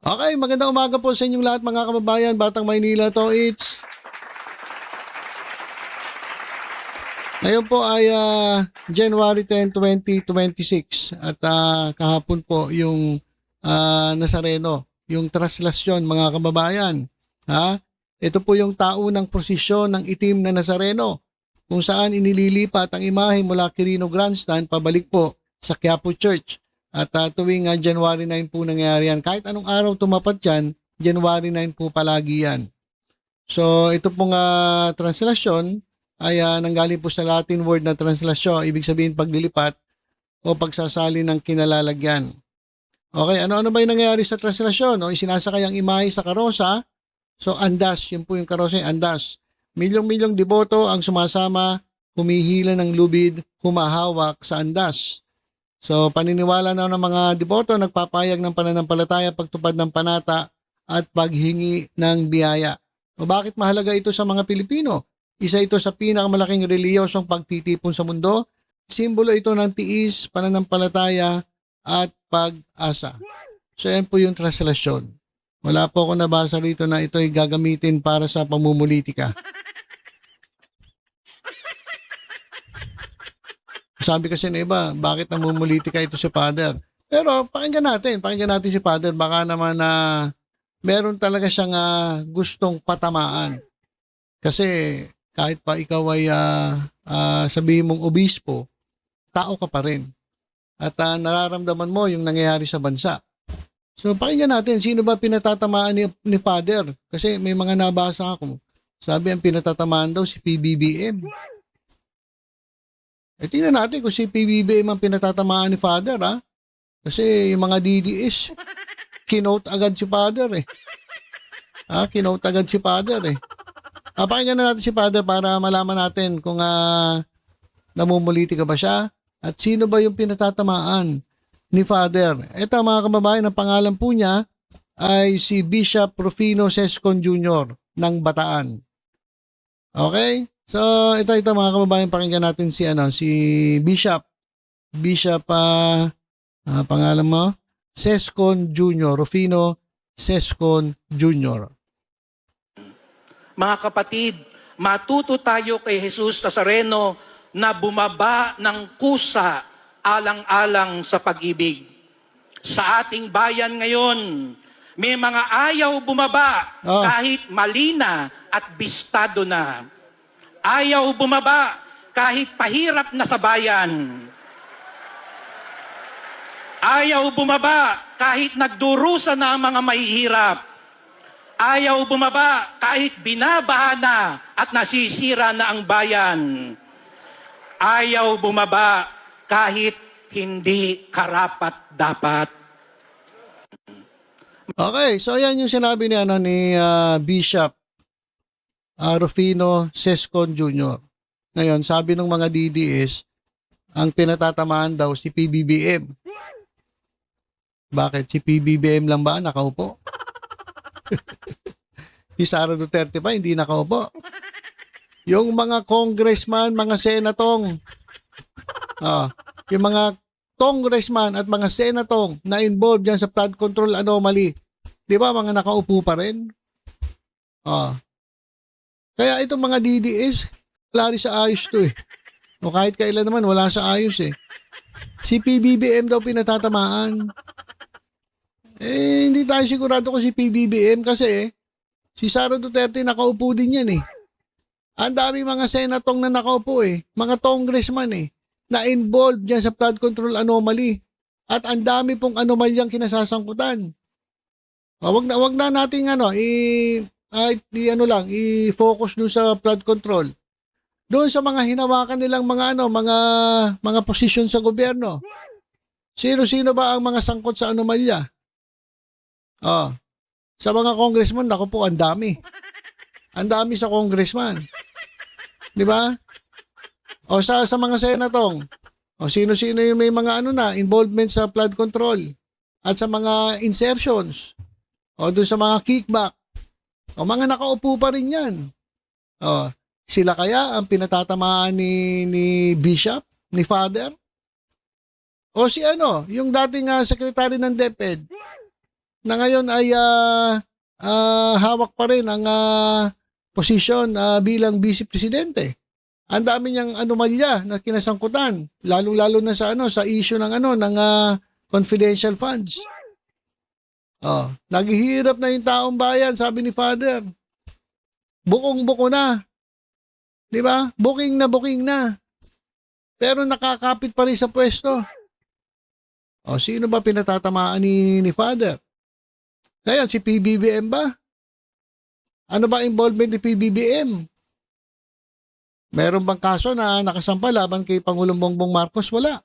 Okay, magandang umaga po sa inyong lahat mga kababayan. Batang Maynila to. Ngayon po ay January 10, 2026 at kahapon po yung Nazareno, yung traslasyon mga kababayan. Ha? Ito po yung taunang prosesyon ng itim na Nazareno kung saan inililipat ang imahe mula Quirino Grandstand pabalik po sa Quiapo Church. At tuwing January 9 po nangyayari yan. Kahit anong araw tumapat yan, January 9 po palagi yan. So ito pong translasyon ay nanggaling po sa Latin word na translasyon, ibig sabihin paglilipat o pagsasali ng kinalalagyan. Okay, ano-ano ba yung nangyayari sa translasyon? O isinasakay ang imahe sa karosa. So andas, yun po yung karosa, andas. Milyong-milyong deboto ang sumasama, humihila ng lubid, humahawak sa andas. So paniniwala na ng mga deboto, nagpapayag ng pananampalataya, pagtupad ng panata at paghingi ng biyaya. O bakit mahalaga ito sa mga Pilipino? Isa ito sa pinakamalaking reliyosong pagtitipon sa mundo. Simbolo ito ng tiis, pananampalataya at pag-asa. So yan po yung translasyon. Wala po ako nabasa rito na ito ay gagamitin para sa pamumulitika. Sabi kasi ng iba, bakit namumulitika ito si Father? Pero pakinggan natin si Father. Baka naman na meron talaga siyang gustong patamaan. Kasi kahit pa ikaw ay sabihin mong obispo, tao ka pa rin. At nararamdaman mo yung nangyayari sa bansa. So pakinggan natin, sino ba pinatatamaan ni Father? Kasi may mga nabasa ako. Sabi ang pinatatamaan daw si PBBM. Tingnan natin kung si PBBM ang pinatatamaan ni Father, ha? Kasi yung mga DDS, kinote agad si Father, eh. Kinote agad si Father, eh. Pakinggan na natin si Father para malaman natin kung namumuliti ka ba siya at sino ba yung pinatatamaan ni Father. Ito mga kababayan, ang pangalan po niya ay si Bishop Rufino Sescon Jr. ng Bataan. Okay? So, ito mga kababayan, pakinggan natin si Bishop pangalan mo, Sescon Jr., Rufino Sescon Jr. Mga kapatid, matuto tayo kay Jesus Nazareno na bumaba ng kusa alang-alang sa pag-ibig. Sa ating bayan ngayon, may mga ayaw bumaba kahit malina at bistado na. Ayaw bumaba kahit pahirap na sa bayan. Ayaw bumaba kahit nagdurusa na ang mga mahihirap. Ayaw bumaba kahit binabaha na at nasisira na ang bayan. Ayaw bumaba kahit hindi karapat-dapat. Okay, so ayan yung sinabi ni Bishop Rufino Sescon Jr. Ngayon, sabi ng mga DDS, ang pinatatamaan daw si PBBM. Bakit? Si PBBM lang ba nakaupo? Si Sara Duterte pa hindi nakaupo. Yung mga congressman, mga senatong, yung mga congressman at mga senatong na involved dyan sa flood control anomaly, di ba mga nakaupo pa rin? Kaya itong mga DDS, wala rin sa ayos to eh. O kahit kailan naman, wala sa ayos eh. Si PBBM daw pinatatamaan. Hindi tayo sigurado kung si PBBM kasi si Sara Duterte nakaupo din yan eh. Ang dami mga senatong na nakaupo eh. Mga congressman eh. Na involved dyan sa flood control anomaly. At ang dami pong anomalyang kinasasangkutan. Wag na nating i-focus dun sa flood control. Doon sa mga hinawakan nilang mga posisyon sa gobyerno. Sino-sino ba ang mga sangkot sa anomalya? Sa mga congressman, naku po, ang dami. Ang dami sa congressman. Di ba? O sa mga senatong, sino-sino yung may mga involvement sa flood control at sa mga insertions o doon sa mga kickback. O mga nakaupo pa rin yan. Sila kaya ang pinatatamaan ni Bishop, ni Father? O si yung dating secretary ng DepEd, na ngayon ay hawak pa rin ang posisyon bilang vice presidente. Ang dami niyang anomalya na kinasangkutan, lalo-lalo na sa sa issue ng confidential funds. Naghihirap na yung taong bayan, sabi ni Father. Bukong-buko na. 'Di ba? Booking na. Pero nakakapit pa rin sa pwesto. Sino ba pinatatamaan ni Father? Ngayon, si PBBM ba? Ano ba involvement ni PBBM? Meron bang kaso na nakasampa laban kay Pangulong Bongbong Marcos? Wala.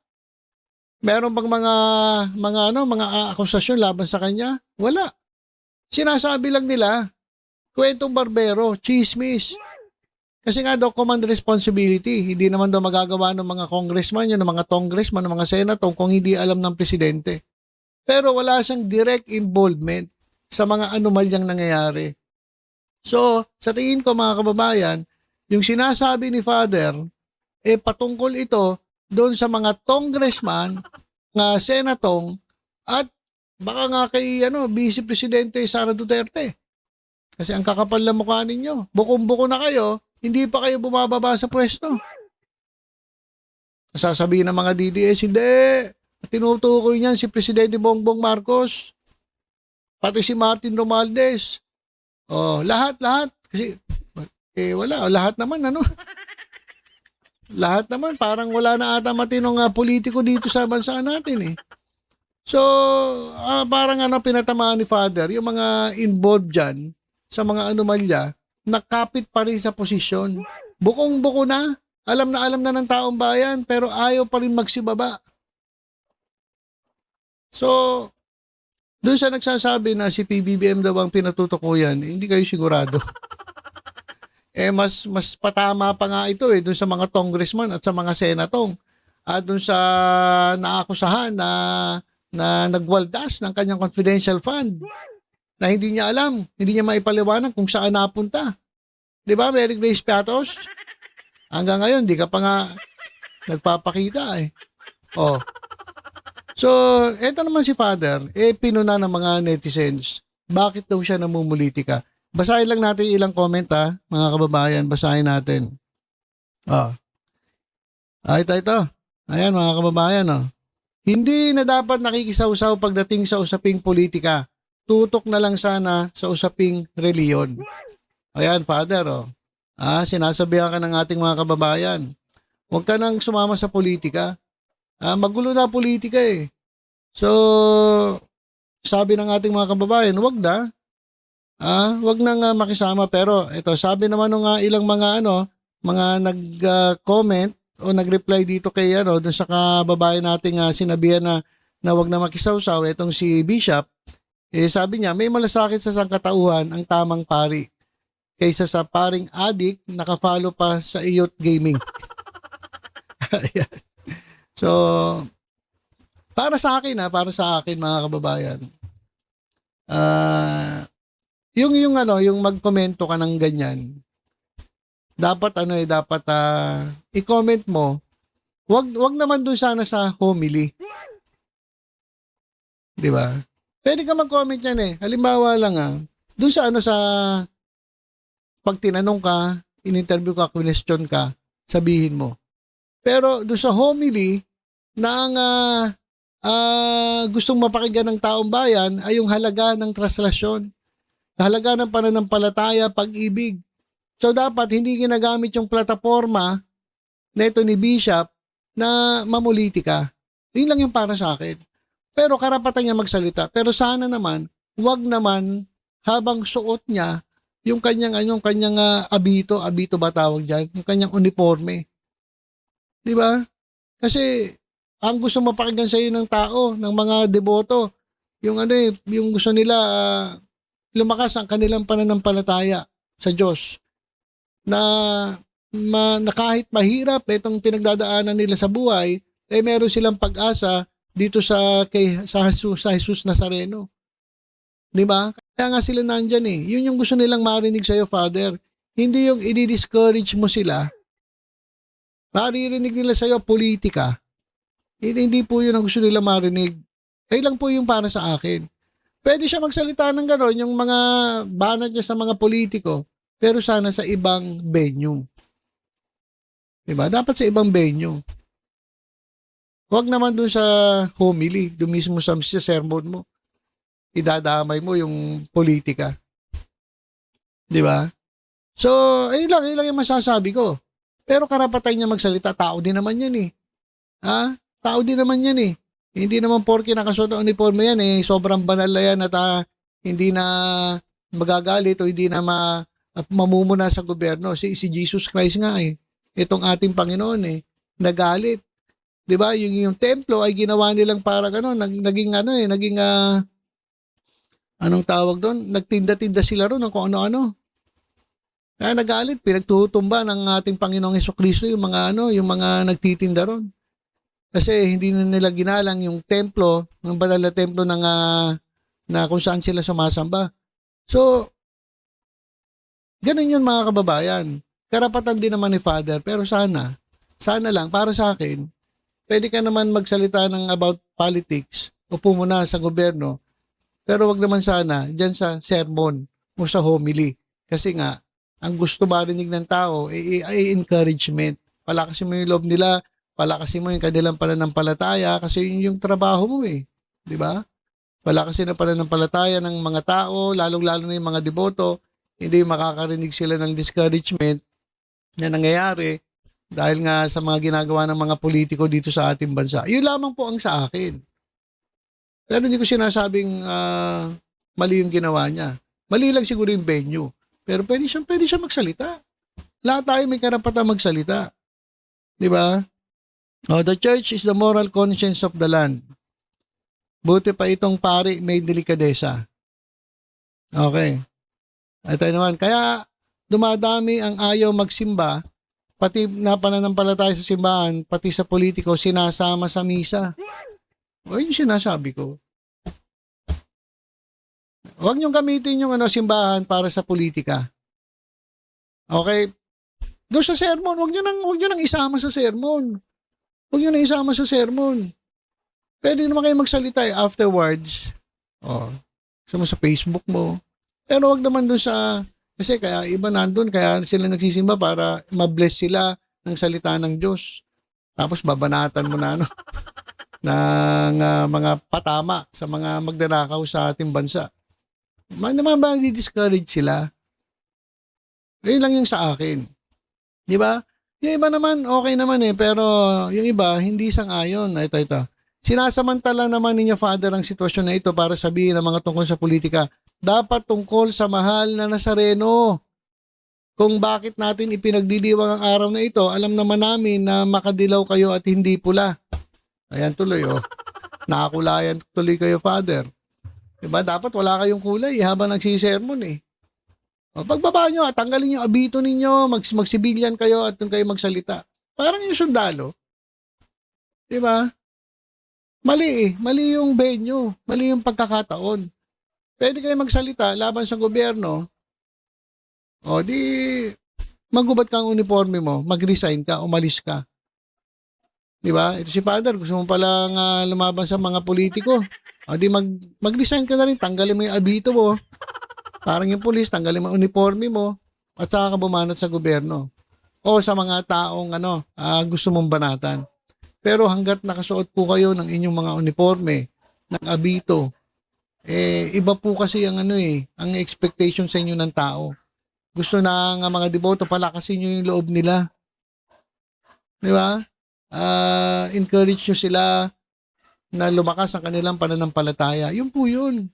Meron bang mga akusasyon laban sa kanya? Wala. Sinasabi lang nila, kwentong barbero, chismis. Kasi nga daw command responsibility. Hindi naman daw magagawa ng mga congressman, ng mga congressman, ng mga senator kung hindi alam ng presidente. Pero wala siyang direct involvement sa mga anomalyang nangyayari. So, sa tingin ko mga kababayan, yung sinasabi ni Father, patungkol ito doon sa mga congressman, nga senatong, at baka nga kay Vice Presidente Sara Duterte. Kasi ang kakapal na mukha ninyo, bukong-buko na kayo, hindi pa kayo bumababa sa pwesto. Sasabihin ng mga DDS, hindi, tinutukoy niyan si Presidente Bongbong Marcos, pati si Martin Romualdez. Lahat. Kasi, wala, lahat naman, Lahat naman, parang wala na ata matinong politiko dito sa bansa natin, So, parang pinatamaan ni Father, yung mga involved dyan sa mga anomalya, nakapit pa rin sa posisyon. Bukong-buko na, alam na ng taong bayan, pero ayaw pa rin magsibaba. So, doon siya nagsasabi na si PBBM daw ang pinatutukuyan, hindi kayo sigurado. Mas patama pa nga ito doon sa mga congressman at sa mga senatong. At doon sa naakusahan na nagwaldas ng kanyang confidential fund na hindi niya alam, hindi niya maipaliwanag kung saan napunta. 'Di ba, Mary Grace Piatos? Hanggang ngayon, di ka pa nga nagpapakita So, eto naman si Father, pinuna ng mga netizens. Bakit daw siya namumulitika? Basahin lang natin ilang comment mga kababayan. Basahin natin. Ito. Ayan mga kababayan. Hindi na dapat nakikisawsaw pagdating sa usaping politika. Tutok na lang sana sa usaping reliyon. Ayan, Father. Sinasabihan ka ng ating mga kababayan. Huwag ka nang sumama sa politika. Magulo na politika So, sabi ng ating mga kababayan, huwag na. Wag nang makisama, pero ito sabi naman ng ilang mga nag-comment o nag-reply dito kay doon sa kababayan nating sinabihan na wag na makisawsaw itong si Bishop, sabi niya may malasakit sa sangkatauhan ang tamang pari kaysa sa paring adik naka-follow pa sa iyot gaming. So para sa akin mga kababayan, yung magkomento ka ng ganyan, dapat i-comment mo, wag naman doon sana sa homily. 'Di ba? Pwede ka mag-comment yan Halimbawa lang doon sa sa pag tinanong ka, in-interview ka, question ka, sabihin mo. Pero doon sa homily na ang gustong mapakinggan ng taong bayan ay yung halaga ng translasyon. Halaga ng pananampalataya, pag-ibig. So dapat hindi ginagamit yung plataforma na ito ni Bishop na mamulitika. Yun lang yung para sa akin. Pero karapatan niya magsalita. Pero sana naman, wag naman habang suot niya yung kanyang abito ba tawag diyan, yung kanyang uniforme. 'Di ba? Kasi ang gusto mapakinggan sa iyo ng tao, ng mga deboto, yung yung gusto nila lumakas ang kanilang pananampalataya sa Diyos. Na kahit mahirap itong pinagdadaanan nila sa buhay, meron silang pag-asa dito sa Jesus Nazareno. 'Di ba? Kaya nga sila nandiyan Yun yung gusto nilang marinig sa iyo, Father. Hindi yung i-discourage mo sila. Maririnig nila sa iyo politika. Hindi po yun ang gusto nila marinig. Lang po yung para sa akin. Pwede siya magsalita ng gano'n, yung mga banat niya sa mga politiko, pero sana sa ibang venue. Diba? Dapat sa ibang venue. Huwag naman dun sa homily, dun mismo sa sermon mo. Idadamay mo yung politika. Diba? So, ayun lang yung masasabi ko. Pero karapatan niya magsalita, tao din naman yan eh. Ha? Tao din naman yan eh. Hindi naman porke nakasuot ng uniforme yan eh, sobrang banal na yan at hindi na magagalit o hindi na mamumuna sa gobyerno. Si Jesus Christ nga eh. Itong ating Panginoon eh. Nagalit. 'Di ba? Yung templo ay ginawa nilang para naging anong tawag doon? Nagtinda-tinda sila ron ng kung ano-ano. Kaya nagalit, pinagtutumba ng ating Panginoong Hesukristo yung mga nagtitinda ron. Kasi hindi na nila ginalang yung templo, ng banal na templo na kung saan sila sumasamba. So, ganun yun mga kababayan. Karapatan din naman ni Father, pero sana lang, para sa akin, pwede ka naman magsalita ng about politics, upo mo na sa gobyerno, pero wag naman sana dyan sa sermon o sa homily. Kasi nga, ang gusto marinig ng tao ay encouragement. Palakasin mo yung loob nila, palakasin mo yung kanilang pananampalataya kasi yun yung trabaho mo eh. Di ba? Palakasin ang pananampalataya ng mga tao, lalong-lalo na yung mga deboto, hindi makakarinig sila ng discouragement na nangyayari dahil nga sa mga ginagawa ng mga politiko dito sa ating bansa. Yun lamang po ang sa akin. Pero hindi ko sinasabing mali yung ginawa niya. Mali lang siguro yung venue. Pero pwede siya magsalita. Lahat tayo may karapatan magsalita. Di ba? Oh, the church is the moral conscience of the land. Buti pa itong pari may delikadesa. Okay. Ito naman. Kaya dumadami ang ayaw magsimba, pati na pananampalataya sa simbahan, pati sa politiko, sinasama sa misa. O yung sinasabi ko. Huwag niyong gamitin yung simbahan para sa politika. Okay? Doon sa sermon, huwag niyo nang isama sa sermon. Huwag niyo nang isama sa sermon. Pwede naman kayo magsalita afterwards. Oh, sa Facebook mo. Pero huwag naman doon kasi kaya iba nandun, kaya sila nagsisimba para ma-bless sila ng salita ng Diyos. Tapos babanatan mo na ng mga patama sa mga magnanakaw sa ating bansa. Naman ba di-discourage sila? Yun lang yung sa akin. Di ba? Yung iba naman, okay naman eh, pero yung iba, hindi sang-ayon. Ito. Sinasamantala naman ninyo, Father, ang sitwasyon na ito para sabihin ng mga tungkol sa politika. Dapat tungkol sa mahal na Nazareno. Kung bakit natin ipinagdiriwang ang araw na ito, alam naman namin na makadilaw kayo at hindi pula. Ayan tuloy, oh. Nakakulayan tuloy kayo, Father. Diba? Dapat wala kayong kulay habang nagsisermon eh. O, pagbaba nyo, tanggalin yung abito ninyo, magsibilyan kayo at doon kayo magsalita. Parang yung sundalo. Diba? Mali eh. Mali yung venue. Mali yung pagkakataon. Pwede kayo magsalita laban sa gobyerno. O di, magubad kang uniforme mo, mag-resign ka, umalis ka. Diba? Ito si Father, gusto mo palang lumaban sa mga politiko. O di mag-resign ka na rin, tanggalin mo yung abito mo. Parang yung pulis, tanggalin mo yung uniforme mo at saka ka bumanat sa gobyerno. O sa mga taong gusto mong banatan. Pero hanggat nakasuot po kayo ng inyong mga uniforme, ng abito, iba po kasi ang ang expectation sa inyo ng tao. Gusto na ng mga deboto, palakasin nyo yung loob nila. Di ba? Encourage nyo sila na lumakas ang kanilang pananampalataya. Yun po yun.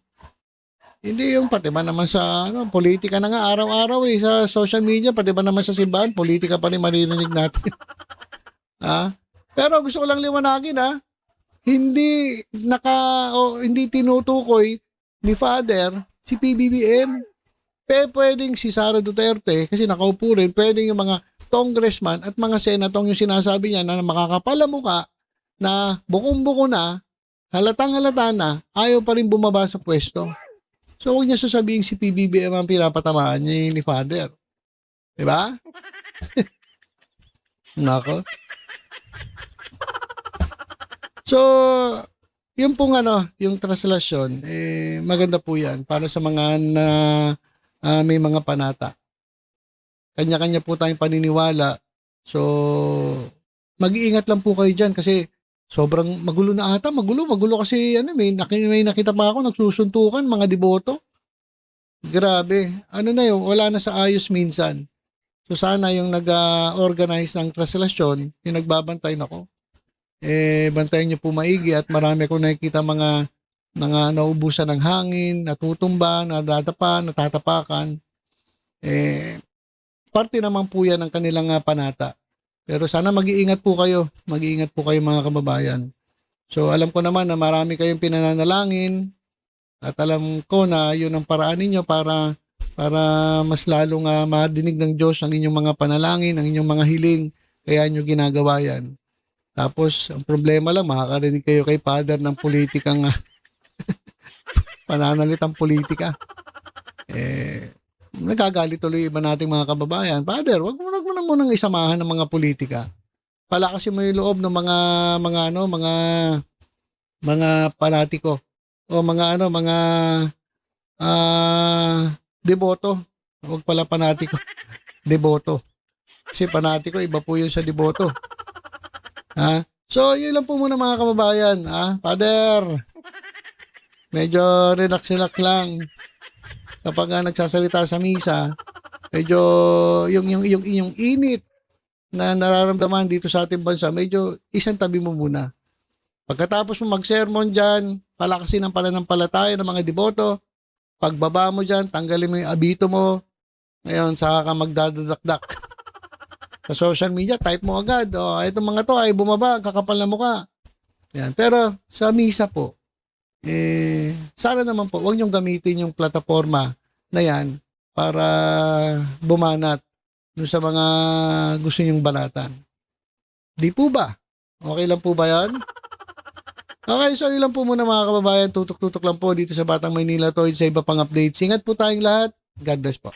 Hindi yung pati ba naman sa politika na nga araw-araw sa social media, pati ba naman sa simbahan, politika pa rin maririnig natin. Pero gusto ko lang liwanagin hindi hindi tinutukoy ni Father si PBBM. Pwedeng si Sara Duterte kasi nakaupo rin, pwedeng yung mga congressman at mga senatong yung sinasabi niya na makakapala mukha na bukong-buko na, halatang-halata na, ayaw pa rin bumaba sa pwesto. So huwag niya sasabihin si PBBM ang pinapatamaan niya ni Father. Diba? Nako. So, yung pong yung translasyon, maganda po yan para sa mga na may mga panata. Kanya-kanya po tayong paniniwala. So, mag-iingat lang po kayo dyan kasi sobrang magulo na ata. Magulo kasi may nakita pa ako nagsusuntukan, mga deboto. Grabe. Ano na yun, wala na sa ayos minsan. So sana yung nag-organize ng translasyon, yung nagbabantay nako, bantayan niyo po maigi at marami ko nakikita mga naubusan ng hangin, natutumba, nadadapa, natatapakan. Parte naman po yan ng kanilang panata. Pero sana mag-iingat po kayo. Mag-iingat po kayo mga kababayan. So alam ko naman na marami kayong pinananalangin at alam ko na yun ang paraan ninyo para mas lalong madinig ng Diyos ang inyong mga panalangin, ang inyong mga hiling. Kaya nyo ginagawa yan. Tapos, ang problema lang, makakarinig kayo kay Father ng politikang pananalitang politika. Nagagalit tuloy iba nating mga kababayan. Father, wag mo na munang isamahan ng mga politika. Palakasin mo yung loob ng mga panatiko o mga deboto. Huwag pala panatiko. Deboto. Kasi panatiko, iba po yun sa deboto. Ha? So, yun lang po muna mga kababayan. Father, medyo relax lang. Kapag nagsasalita sa misa, medyo yung inyong init na nararamdaman dito sa ating bansa, medyo isang tabi mo muna. Pagkatapos mo mag-sermon dyan, palakasin ang pananampalataya ng mga deboto. Pagbaba mo dyan, tanggalin mo yung abito mo. Ngayon, saka ka magdadadakdak. Sa social media, type mo agad. Itong mga to ay bumaba, kakapal na mukha. Yan. Pero sa misa po, sana naman po, huwag niyong gamitin yung plataforma na yan para bumanat dun sa mga gusto niyong banatan. Di po ba? Okay lang po ba yan? Okay, so ilan po muna mga kababayan, tutok-tutok lang po dito sa Batang Maynila to sa iba pang updates. Ingat po tayong lahat. God bless po.